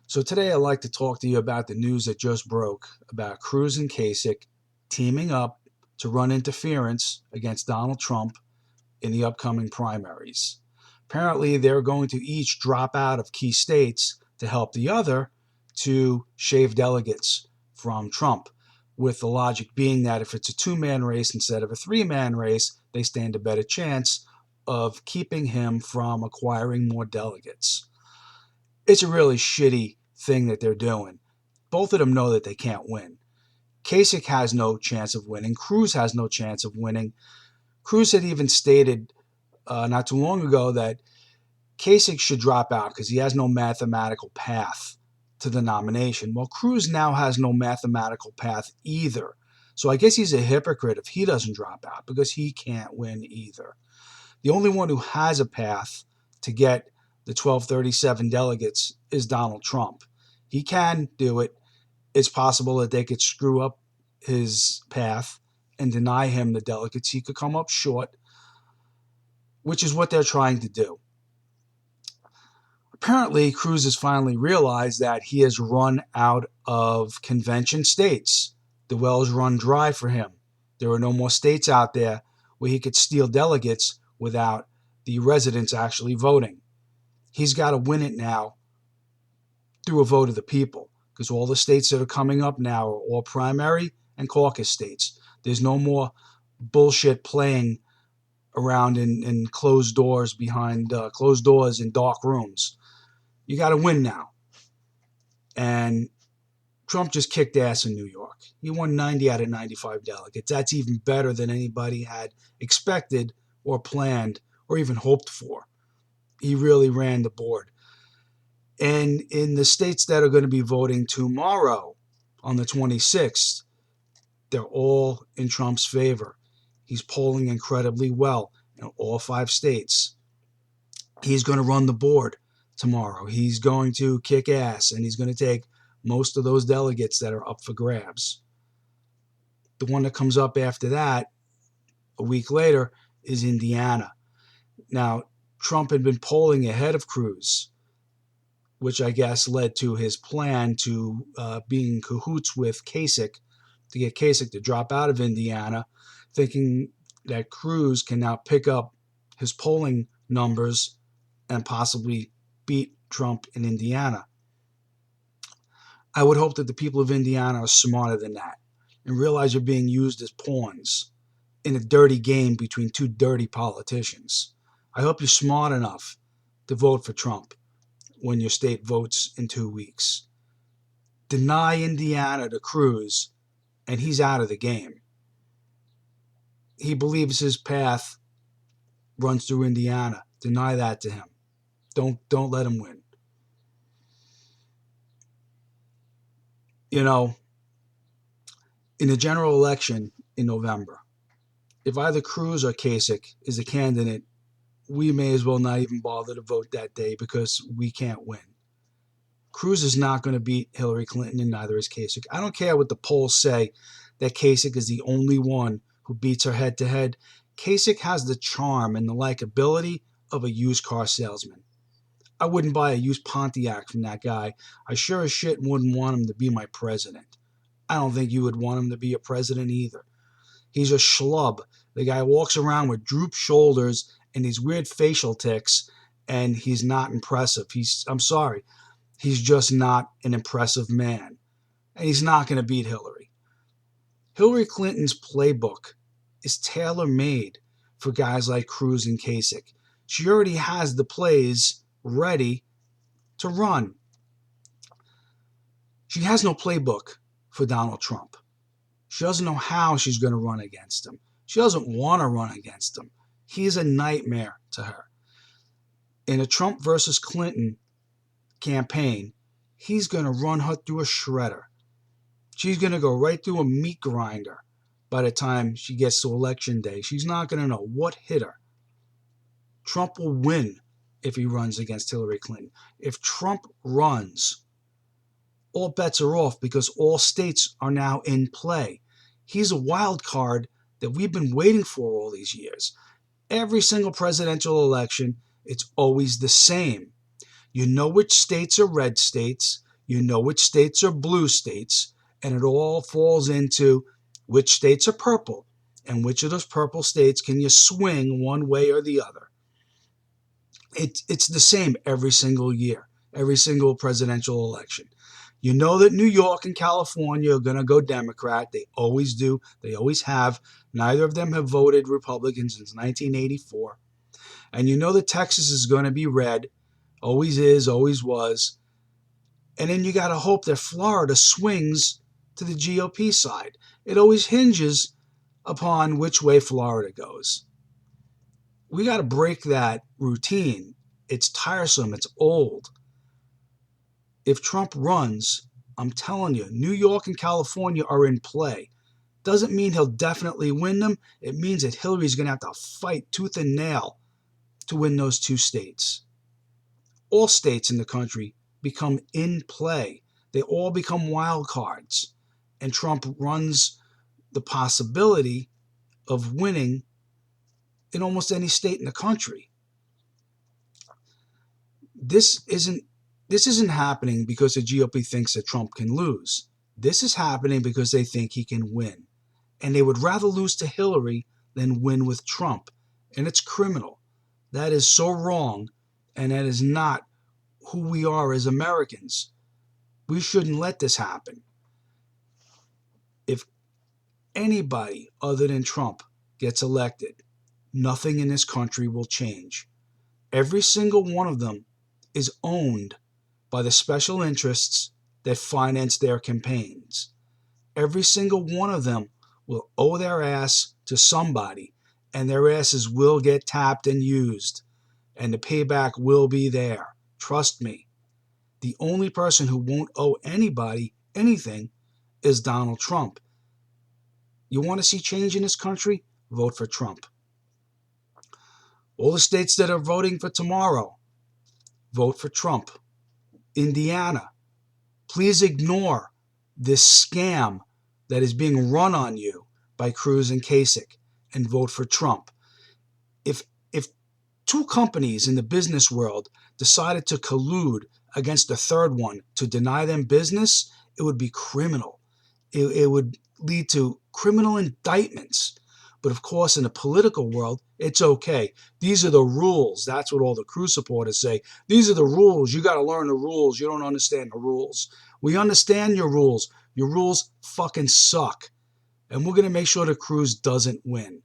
So today I'd like to talk to you about the news that just broke about Cruz and Kasich teaming up to run interference against Donald Trump in the upcoming primaries. Apparently, they're going to each drop out of key states to help the other to shave delegates from Trump, with the logic being that if it's a two-man race instead of a three-man race, they stand a better chance of keeping him from acquiring more delegates. It's a really shitty thing that they're doing. Both of them know that they can't win. Kasich has no chance of winning. Cruz has no chance of winning. Cruz had even stated not too long ago that Kasich should drop out because he has no mathematical path to the nomination. Well, Cruz now has no mathematical path either. So I guess he's a hypocrite if he doesn't drop out because he can't win either. The only one who has a path to get the 1237 delegates is Donald Trump. He can do it. It's possible that they could screw up his path and deny him the delegates. He could come up short, which is what they're trying to do. Apparently, Cruz has finally realized that he has run out of convention states. The well's run dry for him. There are no more states out there where he could steal delegates without the residents actually voting. He's got to win it now through a vote of the people, because all the states that are coming up now are all primary and caucus states. There's no more bullshit playing around in closed doors behind closed doors in dark rooms. You got to win now. And Trump just kicked ass in New York. He won 90 out of 95 delegates. That's even better than anybody had expected or planned or even hoped for. He really ran the board. And in the states that are going to be voting tomorrow on the 26th, they're all in Trump's favor. He's polling incredibly well in all 5 states. He's going to run the board tomorrow. He's going to kick ass, and he's going to take most of those delegates that are up for grabs. The one that comes up after that, a week later, is Indiana. Now, Trump had been polling ahead of Cruz, which I guess led to his plan to be in cahoots with Kasich to get Kasich to drop out of Indiana, thinking that Cruz can now pick up his polling numbers and possibly beat Trump in Indiana. I would hope that the people of Indiana are smarter than that and realize you're being used as pawns in a dirty game between 2 dirty politicians. I hope you're smart enough to vote for Trump when your state votes in 2 weeks. Deny Indiana to Cruz, and he's out of the game. He believes his path runs through Indiana. Deny that to him. Don't let him win. You know, in the general election in November, if either Cruz or Kasich is a candidate, we may as well not even bother to vote that day because we can't win. Cruz is not going to beat Hillary Clinton, and neither is Kasich. I don't care what the polls say that Kasich is the only one who beats her head-to-head. Kasich has the charm and the likability of a used car salesman. I wouldn't buy a used Pontiac from that guy. I sure as shit wouldn't want him to be my president. I don't think you would want him to be a president either. He's a schlub. The guy walks around with drooped shoulders and these weird facial tics, and he's not impressive. I'm sorry. He's just not an impressive man. And he's not going to beat Hillary. Hillary Clinton's playbook is tailor-made for guys like Cruz and Kasich. She already has the plays ready to run. She has no playbook for Donald Trump. She doesn't know how she's going to run against him. She doesn't want to run against him. He's a nightmare to her. In a Trump versus Clinton campaign, he's going to run her through a shredder. She's going to go right through a meat grinder by the time she gets to election day. She's not going to know what hit her. Trump will win if he runs against Hillary Clinton. If Trump runs, all bets are off because all states are now in play. He's a wild card that we've been waiting for all these years. Every single presidential election, it's always the same. You know which states are red states. You know which states are blue states, and it all falls into which states are purple, and which of those purple states can you swing one way or the other. It's the same every single year, every single presidential election. You know that New York and California are going to go Democrat. They always do. They always have. Neither of them have voted Republican since 1984. And you know that Texas is going to be red. Always is, always was. And then you got to hope that Florida swings to the GOP side. It always hinges upon which way Florida goes. We got to break that routine. It's tiresome. It's old. If Trump runs, I'm telling you, New York and California are in play. Doesn't mean he'll definitely win them. It means that Hillary's going to have to fight tooth and nail to win those two states. All states in the country become in play. They all become wild cards. And Trump runs the possibility of winning in almost any state in the country. This isn't happening because the GOP thinks that Trump can lose. This is happening because they think he can win. And they would rather lose to Hillary than win with Trump. And it's criminal. That is so wrong, and that is not who we are as Americans. We shouldn't let this happen. If anybody other than Trump gets elected, nothing in this country will change. Every single one of them is owned by the special interests that finance their campaigns. Every single one of them will owe their ass to somebody, and their asses will get tapped and used, and the payback will be there. Trust me. The only person who won't owe anybody anything is Donald Trump. You want to see change in this country? Vote for Trump. All the states that are voting for tomorrow, vote for Trump. Indiana, please ignore this scam that is being run on you by Cruz and Kasich and vote for Trump. If two companies in the business world decided to collude against a third one to deny them business, it would be criminal. It would lead to criminal indictments. But of course, in the political world, it's okay. These are the rules. That's what all the Cruz supporters say. These are the rules. You got to learn the rules. You don't understand the rules. We understand your rules. Your rules fucking suck. And we're going to make sure the Cruz doesn't win.